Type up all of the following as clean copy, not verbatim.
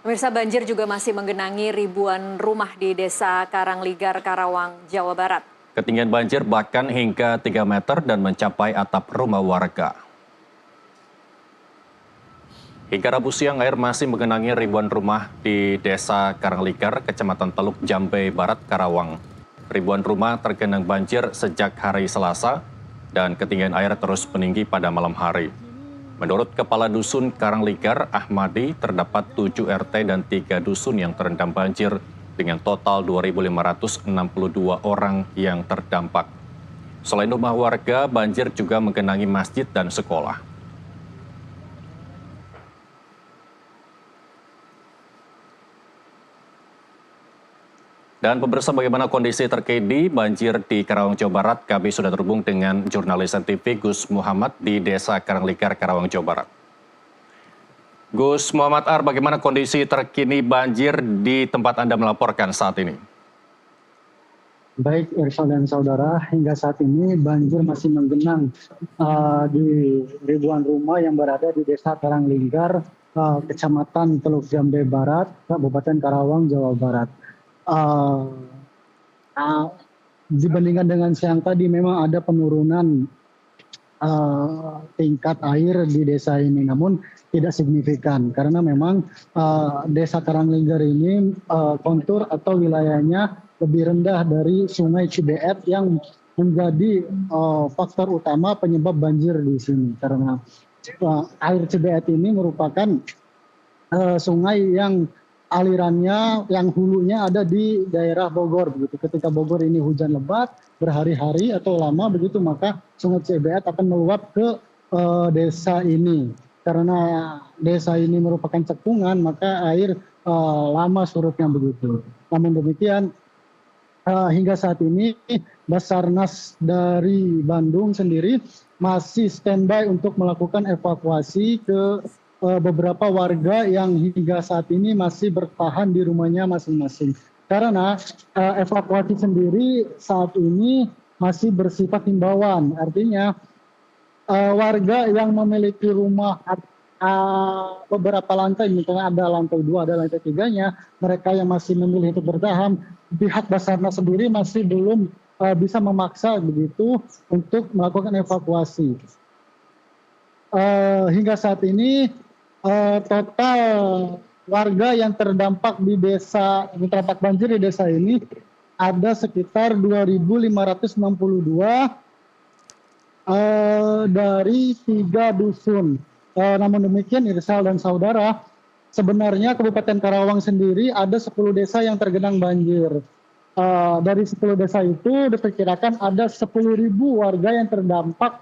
Pemirsa, banjir juga masih menggenangi ribuan rumah di Desa Karangligar, Karawang, Jawa Barat. Ketinggian banjir bahkan hingga 3 meter dan mencapai atap rumah warga. Hingga Rabu siang, air masih menggenangi ribuan rumah di Desa Karangligar, Kecamatan Teluk Jambe Barat, Karawang. Ribuan rumah tergenang banjir sejak hari Selasa dan ketinggian air terus meninggi pada malam hari. Menurut Kepala Dusun Karangligar, Ahmadi, terdapat 7 RT dan 3 dusun yang terendam banjir dengan total 2.562 orang yang terdampak. Selain rumah warga, banjir juga menggenangi masjid dan sekolah. Dan pemirsa, bagaimana kondisi terkini banjir di Karawang, Jawa Barat? Kami sudah terhubung dengan jurnalis NTV Gus Muhammad di Desa Karangligar, Karawang, Jawa Barat. Gus Muhammad, bagaimana kondisi terkini banjir di tempat Anda melaporkan saat ini? Baik, Irsal dan saudara, hingga saat ini banjir masih menggenang di ribuan rumah yang berada di Desa Karangligar, Kecamatan Teluk Jambe Barat, Kabupaten Karawang, Jawa Barat. Dibandingkan dengan siang tadi, memang ada penurunan tingkat air di desa ini, namun tidak signifikan karena memang Desa Karangligar ini kontur atau wilayahnya lebih rendah dari Sungai Cibeet yang menjadi faktor utama penyebab banjir di sini, karena air Cibeet ini merupakan sungai yang alirannya, yang hulunya ada di daerah Bogor begitu. Ketika Bogor ini hujan lebat berhari-hari atau lama begitu, maka Sungai Cibeet akan meluap ke desa ini. Karena desa ini merupakan cekungan, maka air lama surutnya begitu. Namun demikian, hingga saat ini Basarnas dari Bandung sendiri masih standby untuk melakukan evakuasi ke beberapa warga yang hingga saat ini masih bertahan di rumahnya masing-masing. Karena evakuasi sendiri saat ini masih bersifat himbauan. Artinya warga yang memiliki rumah beberapa lantai, misalnya ada lantai 2, ada lantai 3-nya, mereka yang masih memilih untuk bertahan, pihak Basarnas sendiri masih belum bisa memaksa begitu untuk melakukan evakuasi. Hingga saat ini total warga yang terdampak di desa, terdampak banjir di desa ini ada sekitar 2.562 dari 3 dusun. Namun demikian, Irsal dan saudara, sebenarnya Kabupaten Karawang sendiri ada 10 desa yang tergenang banjir. Dari 10 desa itu diperkirakan ada 10.000 warga yang terdampak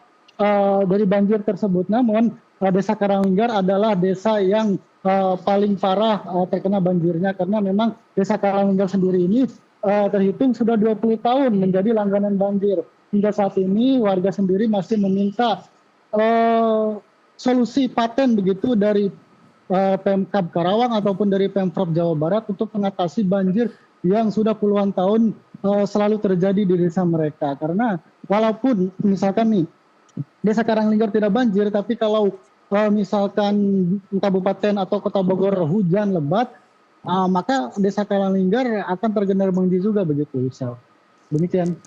dari banjir tersebut. Namun Desa Karangligar adalah desa yang paling parah terkena banjirnya, karena memang Desa Karangligar sendiri ini terhitung sudah 20 tahun menjadi langganan banjir. Hingga saat ini warga sendiri masih meminta solusi paten begitu dari Pemkab Karawang ataupun dari Pemprov Jawa Barat untuk mengatasi banjir yang sudah puluhan tahun selalu terjadi di desa mereka. Karena walaupun misalkan nih Desa Karangligar tidak banjir, tapi kalau misalkan kabupaten atau kota Bogor hujan lebat, maka Desa Karangligar akan tergenang banjir juga begitu, Irsal. Demikian.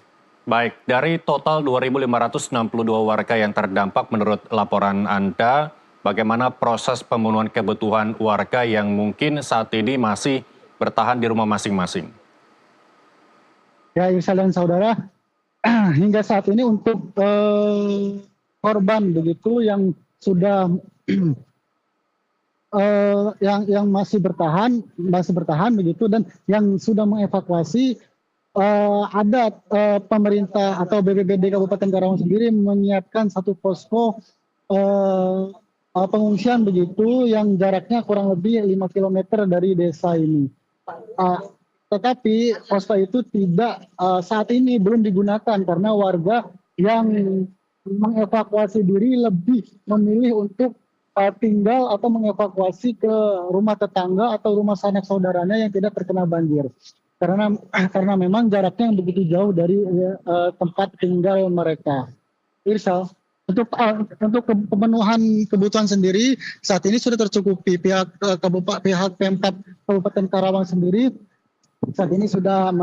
Baik, dari total 2.562 warga yang terdampak menurut laporan Anda, bagaimana proses pemenuhan kebutuhan warga yang mungkin saat ini masih bertahan di rumah masing-masing? Ya, Irsal dan saudara, hingga saat ini untuk korban begitu yang sudah yang masih bertahan begitu, dan yang sudah mengevakuasi, ada pemerintah atau BPBD Kabupaten Karawang sendiri menyiapkan satu posko pengungsian begitu yang jaraknya kurang lebih 5 km dari desa ini. Tetapi posko itu tidak saat ini belum digunakan karena warga yang mengevakuasi diri lebih memilih untuk tinggal atau mengevakuasi ke rumah tetangga atau rumah sanak saudaranya yang tidak terkena banjir. Karena memang jaraknya yang begitu jauh dari tempat tinggal mereka. Irsal. Untuk pemenuhan kebutuhan sendiri saat ini sudah tercukupi. Pihak Pemkab Kabupaten Karawang sendiri saat ini sudah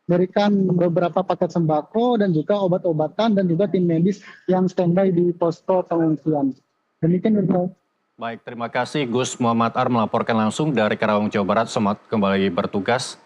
memberikan beberapa paket sembako dan juga obat-obatan dan juga tim medis yang standby di posko pengungsian. Demikian Irfan. Baik, terima kasih Gus Muhammad Ar melaporkan langsung dari Karawang, Jawa Barat. Selamat kembali bertugas.